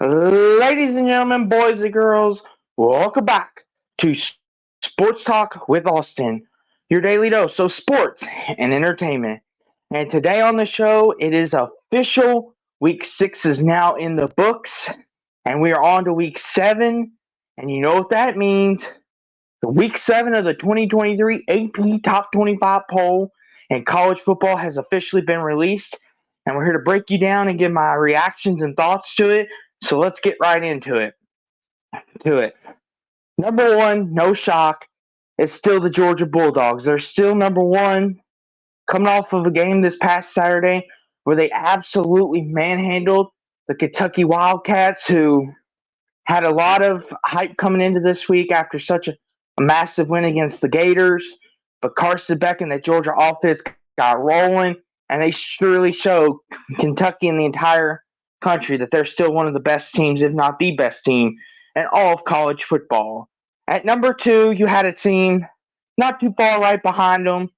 Ladies and gentlemen, boys and girls, welcome back to Sports Talk with Austin, your daily dose of sports and entertainment. And today on the show, it is official. Week 6 is now in the books, and we are on to week 7. And you know what that means? The week 7 of the 2023 AP Top 25 poll in college football has officially been released. And we're here to break you down and give my reactions and thoughts to it. So let's get right into it. Number one, no shock, it's still the Georgia Bulldogs. They're still number one, coming off of a game this past Saturday where they absolutely manhandled the Kentucky Wildcats, who had a lot of hype coming into this week after such a massive win against the Gators. But Carson Beck and the Georgia offense got rolling, and they surely showed Kentucky and the entire country that they're still one of the best teams, if not the best team, in all of college football. At number two, you had a team not too far right behind them,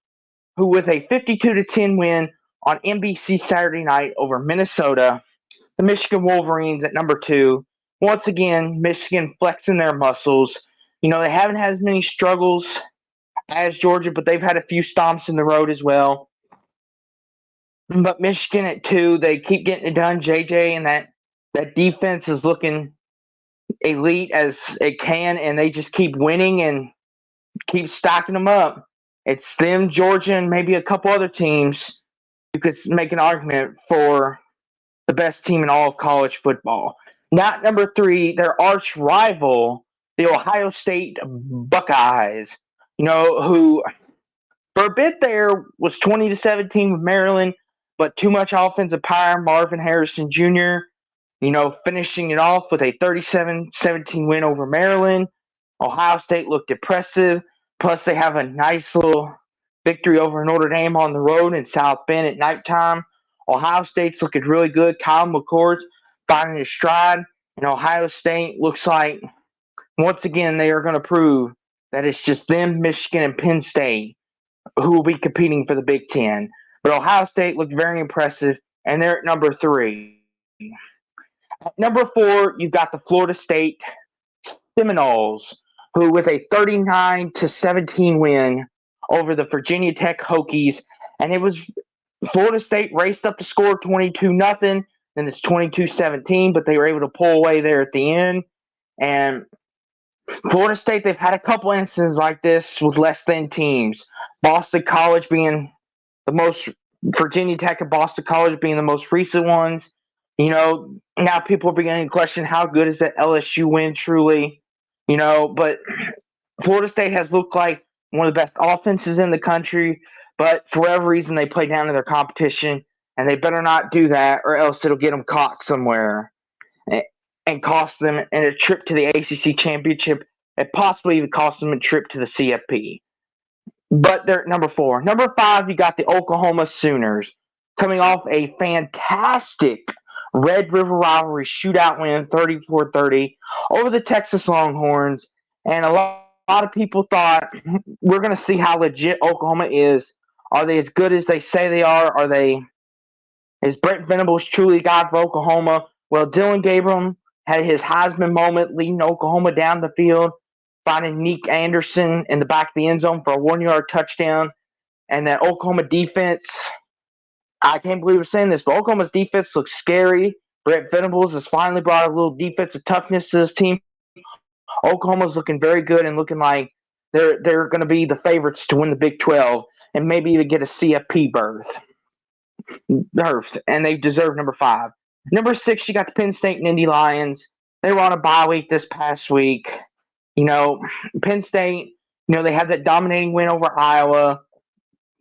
who with a 52-10 win on NBC Saturday night over Minnesota, the Michigan Wolverines at number two. Once again, Michigan flexing their muscles. You know, they haven't had as many struggles as Georgia, but they've had a few stomps in the road as well. But Michigan at two, they keep getting it done. JJ and that defense is looking elite as it can, and they just keep winning and keep stacking them up. It's them, Georgia, and maybe a couple other teams. You could make an argument for the best team in all of college football. Not number three, their arch rival, the Ohio State Buckeyes. You know, who for a bit there was 20-17 with Maryland, but too much offensive power. Marvin Harrison Jr., you know, finishing it off with a 37-17 win over Maryland. Ohio State looked impressive. Plus, they have a nice little victory over Notre Dame on the road in South Bend at nighttime. Ohio State's looking really good. Kyle McCord's finding his stride. And Ohio State looks like, once again, they are going to prove that it's just them, Michigan, and Penn State who will be competing for the Big Ten. But Ohio State looked very impressive, and they're at number three. At number four, you've got the Florida State Seminoles, who with a 39-17 win over the Virginia Tech Hokies, and it was Florida State raced up to score 22-0, then it's 22-17, but they were able to pull away there at the end. And Florida State, they've had a couple instances like this with less than teams. Boston College being the most, Virginia Tech and Boston College being the most recent ones. You know, now people are beginning to question how good is that LSU win truly. You know, but Florida State has looked like one of the best offenses in the country, but for whatever reason they play down to their competition, and they better not do that, or else it'll get them caught somewhere and cost them a trip to the ACC championship, and possibly even cost them a trip to the CFP. But they're at number four. Number five, you got the Oklahoma Sooners, coming off a fantastic Red River Rivalry shootout win, 34-30, over the Texas Longhorns. And a lot of people thought, we're going to see how legit Oklahoma is. Are they as good as they say they are? Is Brent Venables truly God for Oklahoma? Well, Dylan Gabriel had his Heisman moment leading Oklahoma down the field, finding Nick Anderson in the back of the end zone for a 1-yard touchdown. And that Oklahoma defense, I can't believe we're saying this, but Oklahoma's defense looks scary. Brent Venables has finally brought a little defensive toughness to his team. Oklahoma's looking very good and looking like they're going to be the favorites to win the Big 12 and maybe even get a CFP berth. And they deserve number five. Number six, you got the Penn State and Indy Lions. They were on a bye week this past week. You know, Penn State, you know, they had that dominating win over Iowa.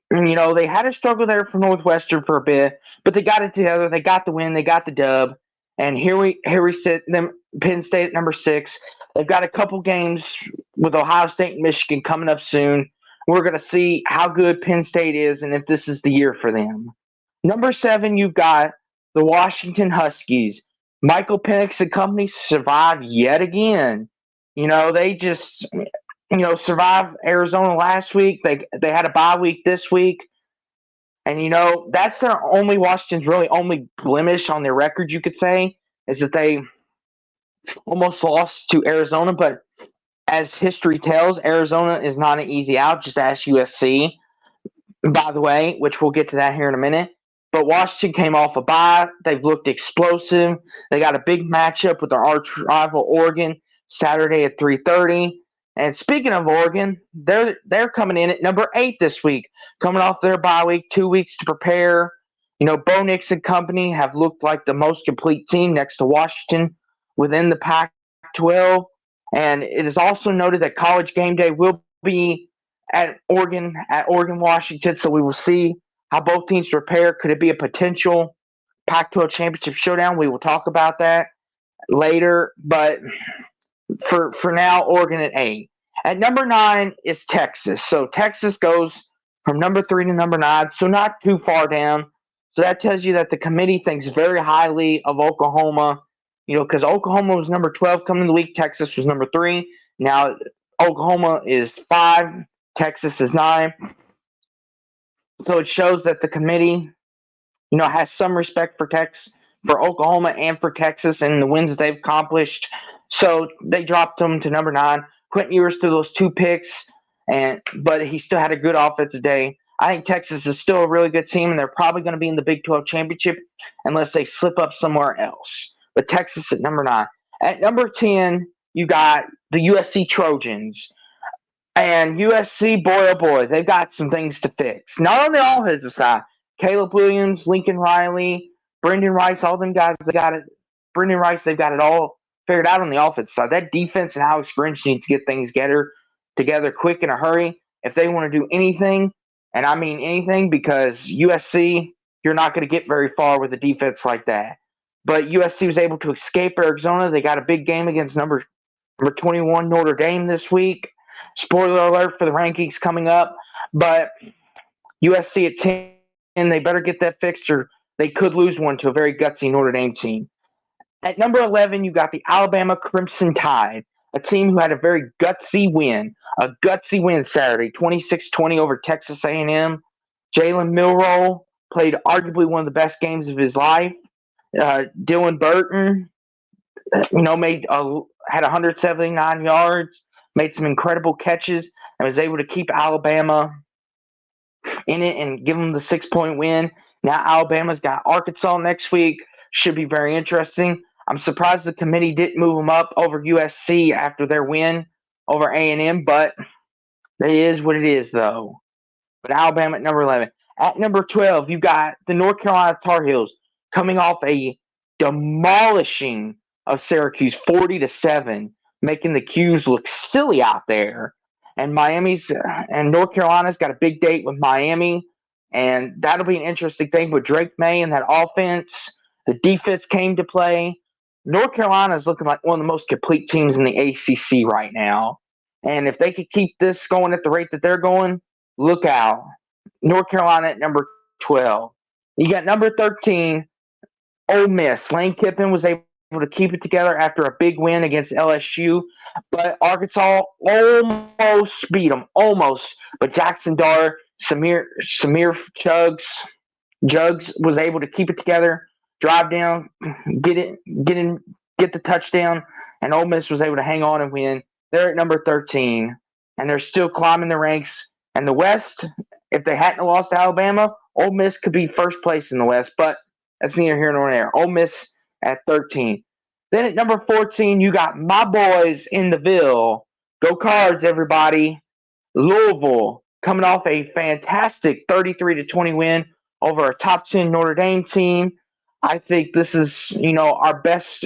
And, you know, they had a struggle there for Northwestern for a bit, but they got it together. They got the win. They got the dub. And here we sit them, Penn State at number six. They've got a couple games with Ohio State and Michigan coming up soon. We're going to see how good Penn State is and if this is the year for them. Number seven, you've got the Washington Huskies. Michael Penix and company survived yet again. You know, they just, you know, survived Arizona last week. They had a bye week this week. And, you know, that's their only, Washington's really only blemish on their record, you could say, is that they almost lost to Arizona, but as history tells, Arizona is not an easy out. Just ask USC, by the way, which we'll get to that here in a minute. But Washington came off a bye. They've looked explosive. They got a big matchup with their arch rival Oregon Saturday at 3:30. And speaking of Oregon, they're coming in at number 8 this week, coming off their bye week, 2 weeks to prepare. Bo Nix and company have looked like the most complete team next to Washington within the Pac-12. And it is also noted that College Game Day will be at Oregon, Washington. So we will see how both teams prepare. Could it be a potential Pac-12 championship showdown? We will talk about that later. But for now, Oregon at 8. At number 9 is Texas. So Texas goes from number 3 to number 9, so not too far down. So that tells you that the committee thinks very highly of Oklahoma. Because Oklahoma was number 12 coming into the week, Texas was number 3. Now Oklahoma is 5, Texas is 9. So it shows that the committee, has some respect for Oklahoma and for Texas and the wins that they've accomplished. So they dropped them to number 9. Quentin Ewers threw those 2 picks, but he still had a good offensive day. I think Texas is still a really good team, and they're probably going to be in the Big 12 championship unless they slip up somewhere else. But Texas at number 9. At number 10, you got the USC Trojans. And USC, boy, oh boy, they've got some things to fix. Not on the offensive side. Caleb Williams, Lincoln Riley, Brendan Rice, all them guys, they got it. Brendan Rice, they've got it all figured out on the offensive side. That defense and Alex Grinch need to get things together quick in a hurry if they want to do anything. And I mean anything, because USC, you're not going to get very far with a defense like that. But USC was able to escape Arizona. They got a big game against number 21 Notre Dame this week. Spoiler alert for the rankings coming up. But USC at 10, they better get that fixed or they could lose one to a very gutsy Notre Dame team. At number 11, you got the Alabama Crimson Tide, a team who had a very gutsy win Saturday, 26-20 over Texas A&M. Jalen Milroe played arguably one of the best games of his life. Dylan Burton, had 179 yards, made some incredible catches, and was able to keep Alabama in it and give them the 6-point win. Now Alabama's got Arkansas next week. Should be very interesting. I'm surprised the committee didn't move them up over USC after their win over A&M, but it is what it is, though. But Alabama at number 11. At number 12, you got the North Carolina Tar Heels coming off a demolishing of Syracuse 40-7, making the Qs look silly out there. And North Carolina's got a big date with Miami, and that'll be an interesting thing with Drake May and that offense. The defense came to play. North Carolina is looking like one of the most complete teams in the ACC right now. And if they could keep this going at the rate that they're going, look out. North Carolina at number 12. You got number 13, Ole Miss. Lane Kiffin was able to keep it together after a big win against LSU, but Arkansas almost beat them, almost. But Jackson Dart, Samir Jugs was able to keep it together, drive down, get the touchdown, and Ole Miss was able to hang on and win. They're at number 13, and they're still climbing the ranks. And the West, if they hadn't lost to Alabama, Ole Miss could be first place in the West, but that's neither here nor there. Ole Miss at 13. Then at number 14, you got my boys in the Ville. Go Cards, everybody. Louisville coming off a fantastic 33-20 win over a top 10 Notre Dame team. I think this is, our best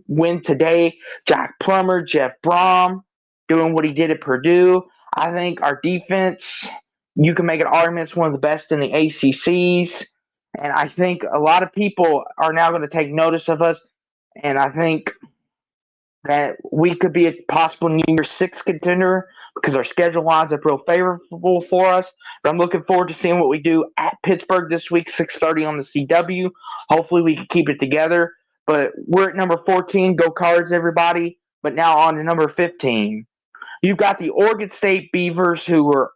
win today. Jack Plummer, Jeff Brom doing what he did at Purdue. I think our defense, you can make an argument, it's one of the best in the ACCs. And I think a lot of people are now going to take notice of us. And I think that we could be a possible New Year's Six contender because our schedule lines up real favorable for us. But I'm looking forward to seeing what we do at Pittsburgh this week, 6:30 on the CW. Hopefully we can keep it together. But we're at number 14. Go Cards, everybody. But now on to number 15. You've got the Oregon State Beavers who were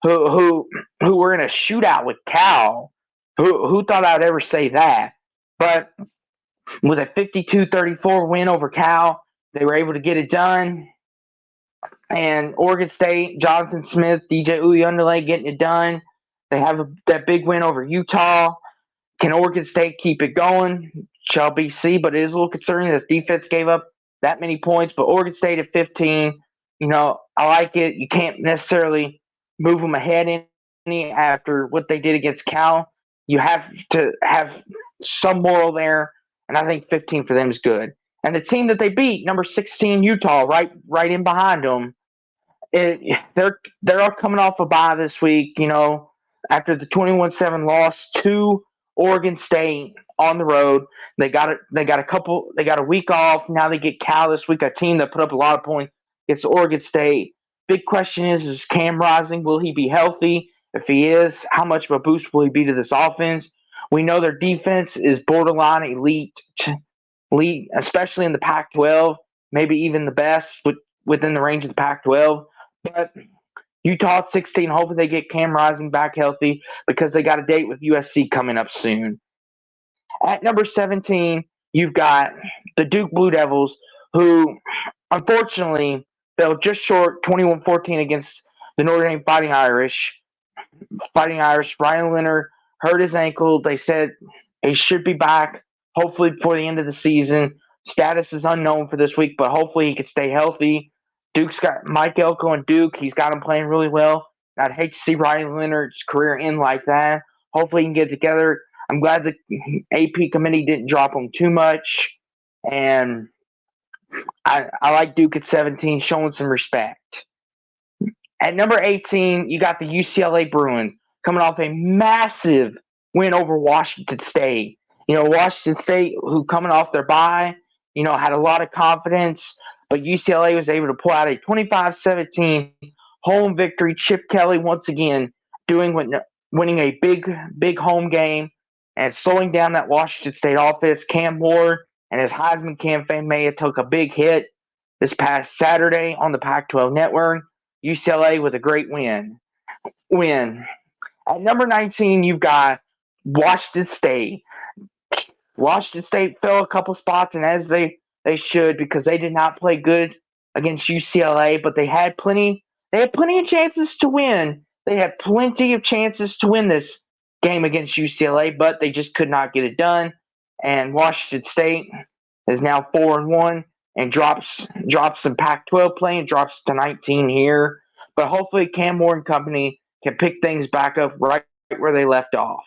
in a shootout with Cal. Who thought I'd ever say that? But With a 52-34 win over Cal, they were able to get it done. And Oregon State, Jonathan Smith, DJ Uyunglele getting it done. They have that big win over Utah. Can Oregon State keep it going? Shall be seen, but it is a little concerning that defense gave up that many points. But Oregon State at 15, I like it. You can't necessarily move them ahead any after what they did against Cal. You have to have some moral there, and I think 15 for them is good. And the team that they beat, number 16 Utah, right in behind them, they're all coming off a bye this week. After the 21-7 loss to Oregon State on the road, they got a week off. Now they get Cal this week, a team that put up a lot of points against Oregon State. Big question is Cam Rising, will he be healthy? If he is, how much of a boost will he be to this offense? We know their defense is borderline elite, especially in the Pac-12, maybe even the best within the range of the Pac-12. But Utah at 16, hoping they get Cam Rising back healthy because they got a date with USC coming up soon. At number 17, you've got the Duke Blue Devils, who unfortunately fell just short 21-14 against the Notre Dame Fighting Irish. Ryan Leonard hurt his ankle. They said he should be back hopefully before the end of the season. Status is unknown for this week, but hopefully he can stay healthy. Duke's got Mike Elko and Duke. He's got him playing really well. I'd hate to see Ryan Leonard's career end like that. Hopefully he can get together. I'm glad the AP committee didn't drop him too much. And I like Duke at 17, showing some respect. At number 18, you got the UCLA Bruins coming off a massive win over Washington State. Washington State, who coming off their bye, had a lot of confidence, but UCLA was able to pull out a 25-17 home victory. Chip Kelly once again winning a big home game and slowing down that Washington State offense. Cam Ward and his Heisman campaign may have took a big hit this past Saturday on the Pac-12 network. UCLA with a great win. At number 19, you've got Washington State. Washington State fell a couple spots, and as they should, because they did not play good against UCLA, but they had plenty of chances to win. They had plenty of chances to win this game against UCLA, but they just could not get it done. And Washington State is now 4-1 and drops some Pac-12 play and drops to 19 here. But hopefully Cam Moore and company can pick things back up right where they left off.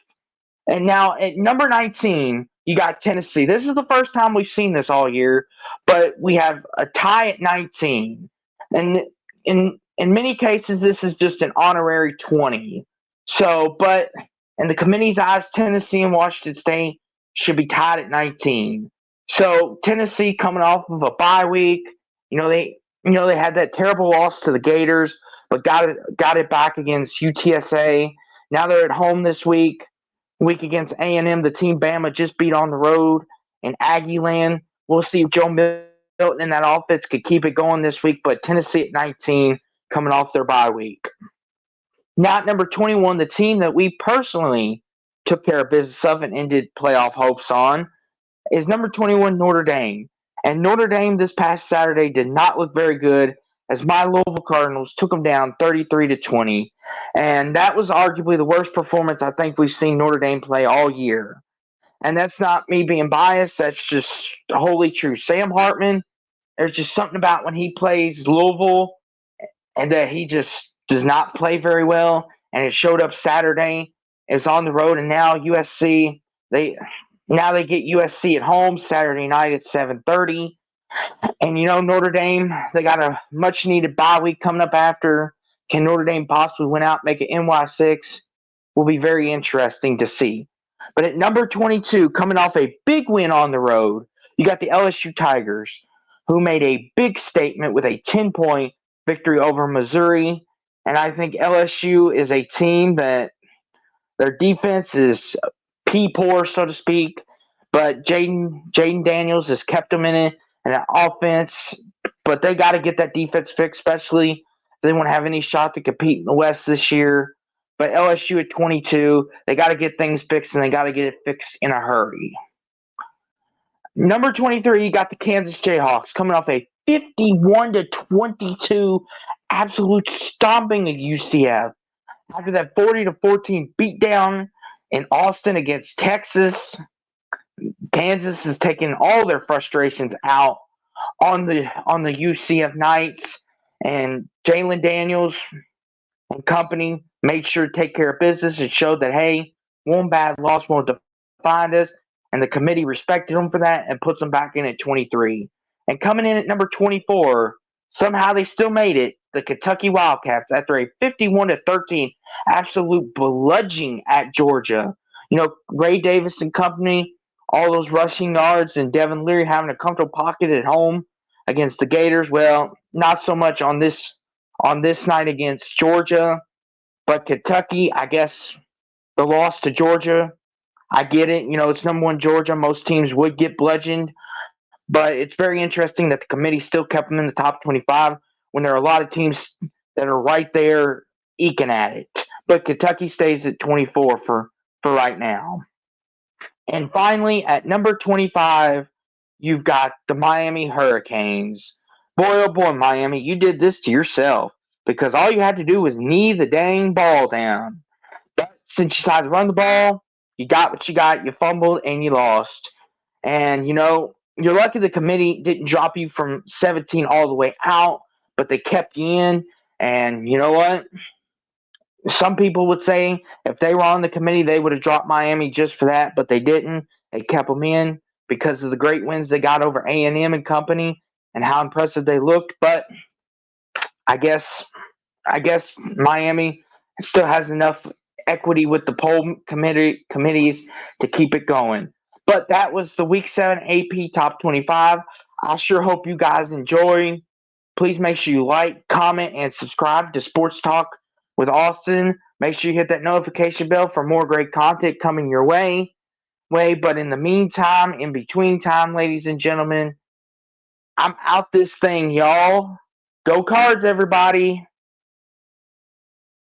And now at number 19, you got Tennessee. This is the first time we've seen this all year, but we have a tie at 19. And in many cases, this is just an honorary 20. So, but in the committee's eyes, Tennessee and Washington State should be tied at 19. So Tennessee coming off of a bye week, they had that terrible loss to the Gators, but got it back against UTSA. Now they're at home this week against A&M, the team Bama just beat on the road in Aggie land. We'll see if Joe Milton and that offense could keep it going this week, but Tennessee at 19 coming off their bye week. Now at number 21, the team that we personally took care of business of and ended playoff hopes on is number 21, Notre Dame. And Notre Dame this past Saturday did not look very good as my Louisville Cardinals took them down 33-20. And that was arguably the worst performance I think we've seen Notre Dame play all year. And that's not me being biased. That's just wholly true. Sam Hartman, there's just something about when he plays Louisville and that he just does not play very well. And it showed up Saturday. It was on the road, and now USC, they get USC at home Saturday night at 7:30. And Notre Dame, they got a much needed bye week coming up after. Can Notre Dame possibly win out, make it NY6? Will be very interesting to see. But at number 22, coming off a big win on the road, you got the LSU Tigers, who made a big statement with a 10-point victory over Missouri. And I think LSU is a team that their defense is poor, so to speak. But Jaden Daniels has kept them in it, and that offense. But they got to get that defense fixed, especially if they want to have any shot to compete in the West this year. But LSU at 22, they got to get things fixed, and they got to get it fixed in a hurry. Number 23, you got the Kansas Jayhawks coming off a 51-22 absolute stomping of UCF after that 40-14 beatdown in Austin against Texas. Kansas is taking all their frustrations out on the UCF Knights, and Jalen Daniels and company made sure to take care of business and showed that, hey, one bad loss won't define us. And the committee respected them for that and puts them back in at 23. And coming in at number 24, somehow they still made it. The Kentucky Wildcats, after a 51-13 absolute bludgeoning at Georgia. You know, Ray Davis and company, all those rushing yards, and Devin Leary having a comfortable pocket at home against the Gators. Well, not so much on this night against Georgia. But Kentucky, I guess the loss to Georgia, I get it. You know, it's number one Georgia. Most teams would get bludgeoned. But it's very interesting that the committee still kept them in the top 25 when there are a lot of teams that are right there eking at it. But Kentucky stays at 24 for right now. And finally, at number 25, you've got the Miami Hurricanes. Boy, oh boy, Miami, you did this to yourself because all you had to do was knee the dang ball down. But since you decided to run the ball, you got what you got. You fumbled and you lost. And, you know, you're lucky the committee didn't drop you from 17 all the way out, but they kept you in. And you know what? Some people would say if they were on the committee, they would have dropped Miami just for that, but they didn't. They kept them in because of the great wins they got over A&M and company and how impressive they looked. But I guess Miami still has enough equity with the poll committees to keep it going. But that was the Week 7 AP Top 25. I sure hope you guys enjoy. Please make sure you like, comment, and subscribe to Sports Talk with Austin. Make sure you hit that notification bell for more great content coming your way. But in the meantime, in between time, ladies and gentlemen, I'm out this thing, y'all. Go Cards, everybody.